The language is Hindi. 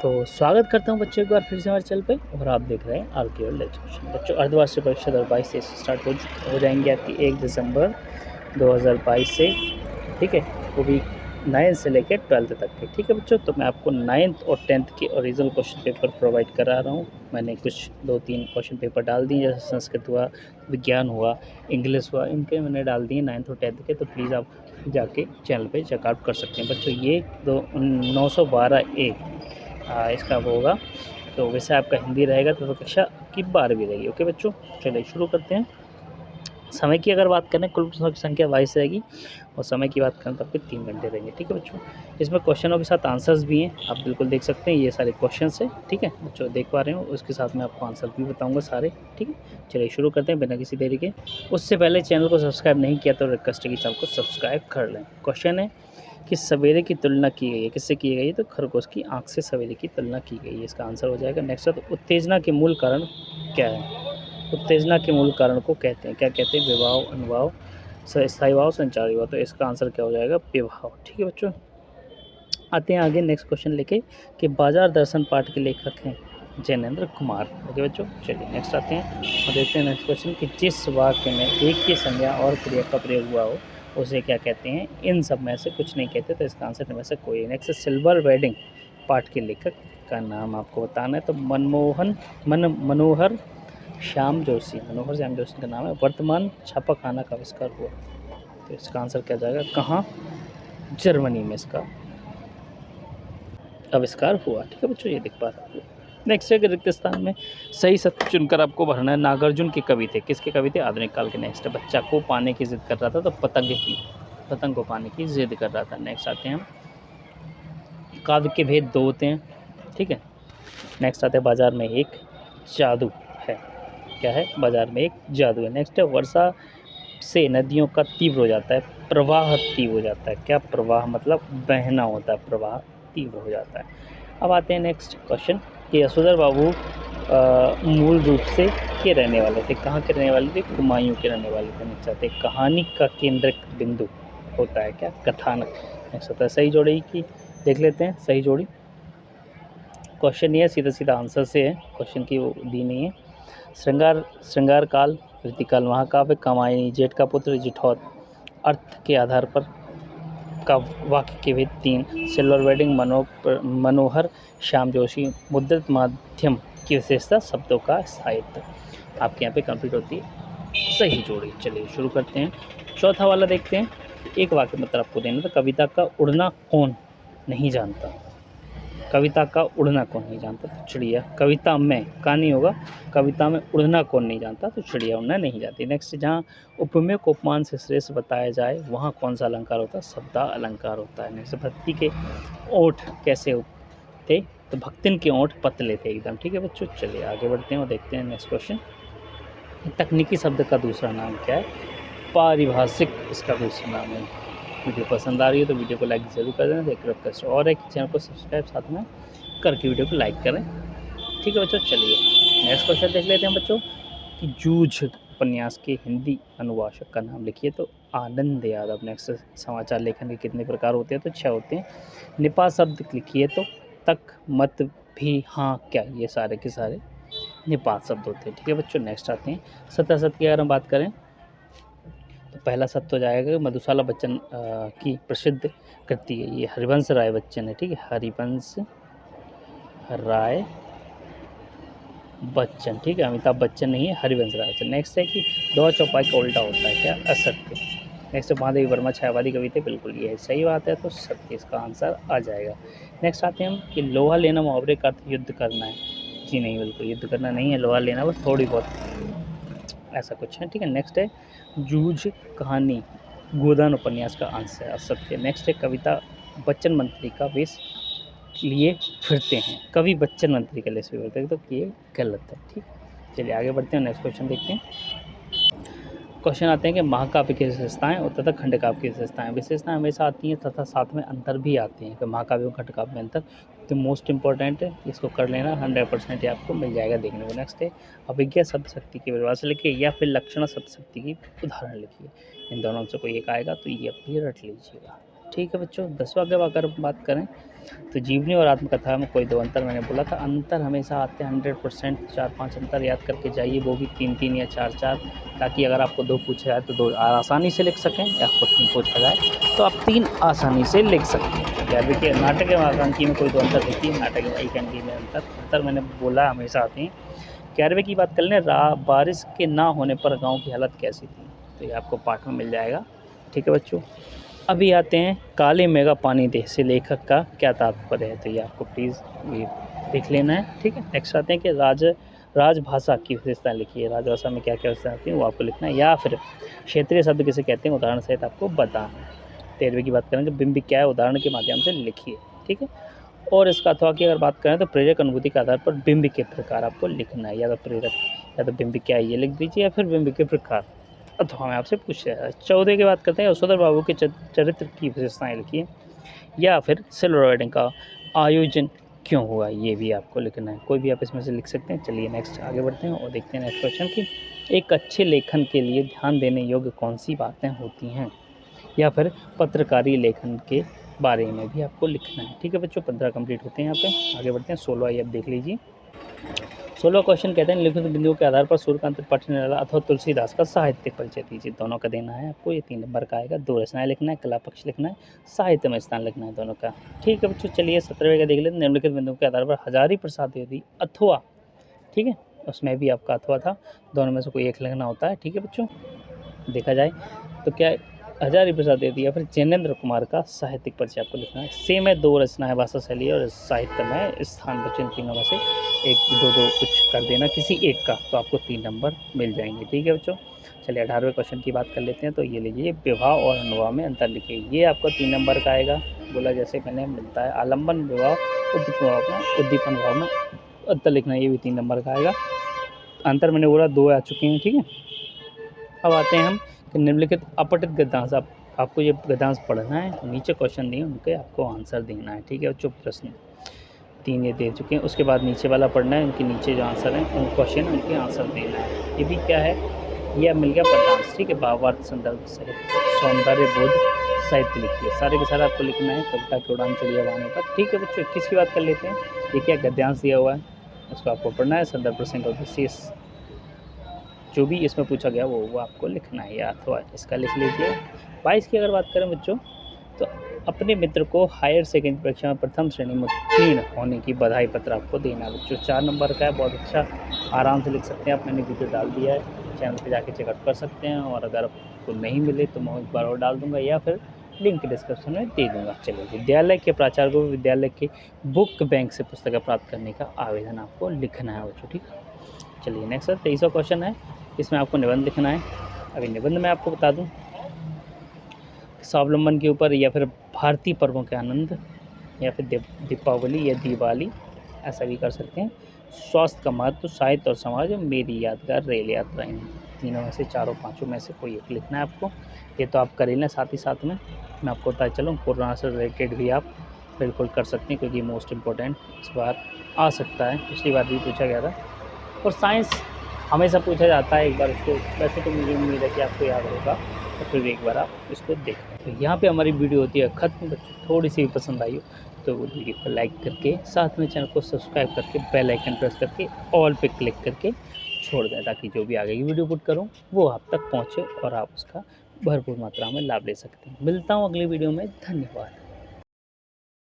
तो स्वागत करता हूँ बच्चों एक बार फिर से हमारे चैनल पे और आप देख रहे हैं आर्कियोल एजुकेशन। बच्चों अर्धवार्षिक परीक्षा 2022 से स्टार्ट हो जाएंगे आपकी 1 दिसंबर 2022 से, ठीक है। वो भी 9th से लेकर 12th तक के, ठीक है बच्चों। तो मैं आपको 9th और 10th के ओरिजिनल क्वेश्चन पेपर प्रोवाइड करा रहा हूँ। मैंने कुछ 2-3 क्वेश्चन पेपर डाल दिए, जैसे संस्कृत हुआ, विज्ञान हुआ, इंग्लिश हुआ, इनके मैंने डाल दिए 9th और 10th के। तो प्लीज़ आप जाके चैनल पे चेकआउट कर सकते हैं बच्चों। ये 912A इसका वो होगा। तो वैसे आपका हिंदी रहेगा तो कक्षा की 12वीं रहेगी। ओके बच्चों, चलिए शुरू करते हैं। समय की अगर बात करें, कुल संख्या 22 रहेगी और समय की बात करें तो आपके 3 घंटे रहेंगे, ठीक है बच्चों। इसमें क्वेश्चनों के साथ आंसर्स भी हैं, आप बिल्कुल देख सकते हैं। ये सारे क्वेश्चंस हैं, ठीक है बच्चों, देख पा रहे हो। उसके साथ मैं आपको आंसर भी बताऊंगा सारे, ठीक है। चलिए शुरू करते हैं बिना किसी देरी के। उससे पहले चैनल को सब्सक्राइब नहीं किया तो रिक्वेस्ट है कि चैनल को सब्सक्राइब कर लें। क्वेश्चन है कि सवेरे की तुलना की गई है, किससे की गई है? तो खरगोश की आँख से सवेरे की तुलना की गई है, इसका आंसर हो जाएगा। नेक्स्ट है, तो उत्तेजना के मूल कारण क्या है? उत्तेजना के मूल कारण को कहते हैं, क्या कहते हैं? विभाव, अनुभाव, स्थायी भाव, संचारी भाव। तो इसका आंसर क्या हो जाएगा? विभाव, ठीक है बच्चों। आते हैं आगे नेक्स्ट क्वेश्चन लेके कि बाजार दर्शन पाठ के लेखक हैं जैनेन्द्र कुमार। ओके बच्चों, चलिए नेक्स्ट आते हैं और देखते हैं नेक्स्ट क्वेश्चन कि जिस वाक्य में एक ही संज्ञा और क्रिया का प्रयोग हुआ हो उसे क्या कहते हैं? इन सब में से कुछ नहीं कहते, तो इसका आंसर में से कोई। नेक्स्ट सिल्वर वेडिंग पाठ के लेखक का नाम आपको बताना है। तो मनोहर श्याम जोशी, मनोहर श्याम जोशी का नाम है। वर्तमान छापा खाना का आविष्कार हुआ, तो इसका आंसर क्या जाएगा? कहाँ? जर्मनी में इसका आविष्कार हुआ, ठीक है बच्चों, ये दिख पा रहा है। नेक्स्ट है कि रिक्त स्थान में सही सत्य चुनकर आपको भरना है। नागार्जुन के कवि थे, किसके कवि थे? आधुनिक काल के। नेक्स्ट है, बच्चा को पाने की जिद कर रहा था, तो पतंग को पाने की जिद कर रहा था। नेक्स्ट आते हैं हम, काव्य के भेद 2 होते हैं, ठीक है। नेक्स्ट आते हैं, बाजार में एक जादू है। क्या है? बाजार में एक जादू है। नेक्स्ट है, वर्षा से नदियों का तीव्र हो जाता है, प्रवाह तीव्र हो जाता है। क्या प्रवाह? मतलब बहना होता है, प्रवाह तीव्र हो जाता है। अब आते हैं नेक्स्ट क्वेश्चन कि यशोधर बाबू मूल रूप से के रहने वाले थे, कहाँ के रहने वाले थे? कुमायूं के रहने वाले थे। नेक्स्ट आते हैं, कहानी का केंद्रक बिंदु होता है क्या? कथानक। नेक्स्ट होता है, सही जोड़ी की देख लेते हैं। सही जोड़ी क्वेश्चन ये है, सीधा सीधा आंसर से है, क्वेश्चन की वो दी नहीं है। श्रृंगार काल, रीतिकाल, महाकाव्य, कामायनी, जेठ का पुत्र, जिठौत। अर्थ के आधार पर का वाक्य के भेद 3। सिल्वर वेडिंग, मनोहर श्याम जोशी। मुद्रित माध्यम की विशेषता, शब्दों का स्थायित्व। आपके यहाँ पे कंप्लीट होती है सही जोड़ी। चलिए शुरू करते हैं। चौथा वाला देखते हैं। एक वाक्य मतलब आपको देना था, कविता का उड़ना कौन नहीं जानता? कविता का उड़ना कौन नहीं जानता? तो चिड़िया। कविता में का नहीं होगा, कविता में उड़ना कौन नहीं जानता? तो चिड़िया उड़ना नहीं जाती। नेक्स्ट, जहाँ उपमेय को उपमान से श्रेष्ठ बताया जाए वहाँ कौन सा अलंकार होता है? शब्दा अलंकार होता है। नेक्स्ट, भक्ति के ओठ कैसे थे? तो भक्तिन के ओठ पतले थे एकदम, ठीक है बच्चों। चलिए आगे बढ़ते हैं और देखते हैं नेक्स्ट क्वेश्चन। तकनीकी शब्द का दूसरा नाम क्या है? पारिभाषिक इसका दूसरा नाम है। वीडियो पसंद आ रही है तो वीडियो को लाइक ज़रूर कर देना, एक रिक्वेस्ट और एक चैनल को सब्सक्राइब साथ में करके वीडियो को लाइक करें, ठीक है बच्चों। चलिए नेक्स्ट क्वेश्चन देख लेते हैं बच्चों कि जूझ उपन्यास के हिंदी अनुवादक का नाम लिखिए। तो आनंद यादव। नेक्स्ट, समाचार लेखन के कितने प्रकार होते हैं? तो 6 होते हैं। निपात शब्द लिखिए। तो तक, मत, भी, हाँ, क्या, ये सारे के सारे निपात शब्द होते हैं, ठीक है बच्चों। नेक्स्ट आते हैं, सत्यासत्य की अगर हम बात करें तो पहला सत्य हो जाएगा मधुशाला बच्चन की प्रसिद्ध कृति है, ये हरिवंश राय बच्चन है, ठीक है। हरिवंश राय बच्चन, ठीक है, अमिताभ बच्चन नहीं है, हरिवंश राय बच्चन। नेक्स्ट है कि दो चौपाई का उल्टा होता है क्या? असत्य। नेक्स्ट, महादेवी वर्मा छायावादी कवि थे, बिल्कुल ये सही बात है, तो सत्य इसका आंसर आ जाएगा। नेक्स्ट आते हैं हम कि लोहा लेना मुहावरे का अर्थ युद्ध करना है। जी नहीं, बिल्कुल युद्ध करना नहीं है, लोहा लेना बस थोड़ी बहुत ऐसा कुछ है, ठीक है। नेक्स्ट है जूझ कहानी गोदान उपन्यास का आंसर है असत्य। नेक्स्ट है कविता बच्चन मंत्री का वेश लिए फिरते हैं, कवि बच्चन मंत्री का वेश फिरते हैं, तो ये गलत है, ठीक। चलिए आगे बढ़ते हैं, नेक्स्ट क्वेश्चन देखते हैं। क्वेश्चन आते हैं कि महाकाव्य की विशेषताएं और तथा खंडकाव्य की विशेषताएं। विशेषताएं हमेशा आती हैं तथा साथ में अंतर भी आते हैं कि महाकाव्य और खंडकाव्य में अंतर, तो मोस्ट इंपॉर्टेंट है, इसको कर लेना, 100% आपको मिल जाएगा देखने को। नेक्स्ट है अभिज्ञा शब्द शक्ति की परिभाषा लिखिए या फिर लक्षण शब्द शक्ति की उदाहरण लिखिए। इन दोनों में से कोई एक आएगा तो ये अपनी रट लीजिएगा। ठीक है बच्चों, 10वां का अगर बात करें तो जीवनी और आत्मकथा में कोई दो अंतर, मैंने बोला था अंतर हमेशा आते हैं 100%। 4-5 अंतर याद करके जाइए, वो भी 3-3 या 4-4, ताकि अगर आपको 2 पूछा जाए तो 2 आसानी से लिख सकें, या आपको 3 पूछा जाए तो आप 3 आसानी से लिख सकते हैं। देखिए नाटक एवं अंकी में कोई दो अंतर देखिए, नाटक एवं एक अंकी में अंतर मैंने बोला हमेशा आते हैं। 11वें की बात कर लें, बारिश के ना होने पर गाँव की हालत कैसी थी, तो ये आपको पाठ में मिल जाएगा। ठीक है बच्चों, अभी आते हैं काले मेघा पानी दे से लेखक का क्या तात्पर्य है, तो ये आपको प्लीज़ ये देख लेना है। ठीक है, नेक्स्ट आते हैं कि राजभाषा की विशेषता लिखिए, राजभाषा में क्या क्या विशेषता आती है वो आपको लिखना है, या फिर क्षेत्रीय शब्द किसे कहते हैं उदाहरण सहित आपको बताना है। 13वें की बात करेंगे, बिंब क्या है, उदाहरण के माध्यम से लिखिए। ठीक है, और इसका अथवा की अगर बात करें तो प्रेरक अनुभूति के आधार पर बिंब के प्रकार आपको लिखना है, या तो प्रेरक या तो बिंब क्या है ये लिख दीजिए, या फिर बिंब के प्रकार अथवा में आपसे पूछ रहा है। 14 की बात करते हैं, यशोधर बाबू के चरित्र की विशेषताएं लिखिए, या फिर सिल्वर वेडिंग का आयोजन क्यों हुआ, ये भी आपको लिखना है। कोई भी आप इसमें से लिख सकते हैं। चलिए नेक्स्ट आगे बढ़ते हैं और देखते हैं नेक्स्ट क्वेश्चन की, एक अच्छे लेखन के लिए ध्यान देने योग्य कौन सी बातें होती हैं, या फिर पत्रकारी लेखन के बारे में भी आपको लिखना है। ठीक है बच्चों, 15 कंप्लीट होते हैं यहाँ पे। आगे बढ़ते हैं 16, ये अब देख लीजिए। 16 क्वेश्चन कहते हैं, लिखित बिंदुओं के आधार पर सूर्यकांत त्रिपाठी निराला अथवा तुलसीदास का साहित्यिक परिचय दीजिए। दोनों का देना है आपको, ये 3 नंबर का आएगा। 2 रचनाएं लिखना है, कला पक्ष लिखना है, साहित्य में स्थान लिखना है दोनों का। ठीक है बच्चों, चलिए 17वें का देख लेते हैं, निम्नलिखित बिंदुओं के आधार पर हजारी प्रसाद द्विवेदी अथवा, ठीक है, उसमें भी आपका अथवा था, दोनों में से कोई एक लिखना होता है। ठीक है बच्चों, देखा जाए तो क्या हजारी प्रसाद द्विवेदी या फिर जैनेन्द्र कुमार का साहित्यिक परिचय आपको लिखना है। सेम है, 2 रचनाएं, भाषा शैली और साहित्य में स्थान बच्चों, इन तीनों में से एक 2-2 कुछ कर देना किसी एक का, तो आपको 3 नंबर मिल जाएंगे। ठीक है बच्चों, चलिए 18वें क्वेश्चन की बात कर लेते हैं। तो ये लीजिए, विवाह और अनुवाह में अंतर लिखिए, ये आपको 3 नंबर का आएगा। बोला जैसे मैंने मिलता है, आलम्बन विवाह उद्दीपन भाव में अंतर लिखना है, ये भी 3 नंबर का आएगा। अंतर मैंने बोला 2 आ चुके हैं। ठीक है, अब आते हैं हम कि निम्नलिखित अपठित गद्यांश, आपको ये गद्यांश पढ़ना है, नीचे क्वेश्चन दिए उनके आपको आंसर देना है। ठीक है बच्चों, प्रश्न 3 ये दे चुके हैं, उसके बाद नीचे वाला पढ़ना है, उनके नीचे जो आंसर हैं उन क्वेश्चन उनके आंसर देना है। ये भी क्या है, ये अब मिल गया पदांश। ठीक है, भावार्थ संदर्भ सहित सौंदर्य बोध साहित्य लिखिए, सारे के सारे आपको लिखना है, कविता की उड़ान चिड़िया वाणी पर। ठीक है बच्चों, 21 की बात कर लेते हैं। ये क्या गद्यांश दिया हुआ है, उसको आपको पढ़ना है, संदर्भ प्रसंग और विशेष जो भी इसमें पूछा गया वो आपको लिखना है, या अथवा इसका लिख लीजिए। 22 की अगर बात करें बच्चों, तो अपने मित्र को हायर सेकेंडरी परीक्षा में प्रथम श्रेणी में उत्तीर्ण होने की बधाई पत्र आपको देना है बच्चों। 4 नंबर का है, बहुत अच्छा, आराम से लिख सकते हैं आप, मैंने वीडियो डाल दिया है, चैनल पे जाके चेकआउट कर सकते हैं, और अगर आपको नहीं मिले तो मैं एक बार और डाल दूँगा, या फिर लिंक डिस्क्रिप्शन में दे दूँगा। चलिए, विद्यालय के प्राचार्य को विद्यालय के बुक बैंक से पुस्तकें प्राप्त करने का आवेदन आपको लिखना है बच्चों। ठीक है, चलिए नेक्स्ट 23वां क्वेश्चन है, इसमें आपको निबंध लिखना है। अभी निबंध में आपको बता दूं, स्वावलंबन के ऊपर, या फिर भारतीय पर्वों के आनंद, या फिर दीपावली या दिवाली, ऐसा भी कर सकते हैं। स्वास्थ्य का महत्व, साहित्य और समाज, मेरी यादगार रेल यात्रा, इन तीनों में से, चारों पाँचों में से कोई एक लिखना है आपको। ये तो आप कर ही लें, साथ ही साथ में मैं आपको बताया चलूँ, कोरोना से रिलेटेड भी आप बिल्कुल कर सकते हैं, क्योंकि मोस्ट इम्पोर्टेंट इस बार आ सकता है, पिछली बार भी पूछा गया था। और साइंस हमेशा पूछा जाता है एक बार उसको, वैसे तो मुझे उम्मीद है कि आपको याद होगा, तो फिर एक बार आप इसको देखें। तो यहाँ पे हमारी वीडियो होती है ख़त्म। बच्चों थोड़ी सी भी पसंद आई हो तो वो वीडियो को लाइक करके, साथ में चैनल को सब्सक्राइब करके, बेल आइकन प्रेस करके ऑल पे क्लिक करके छोड़ दें, ताकि जो भी आगे की वीडियो पुट करूँ वो आप तक पहुँचे और आप उसका भरपूर मात्रा में लाभ ले सकते हैं। मिलता हूँ अगली वीडियो में, धन्यवाद।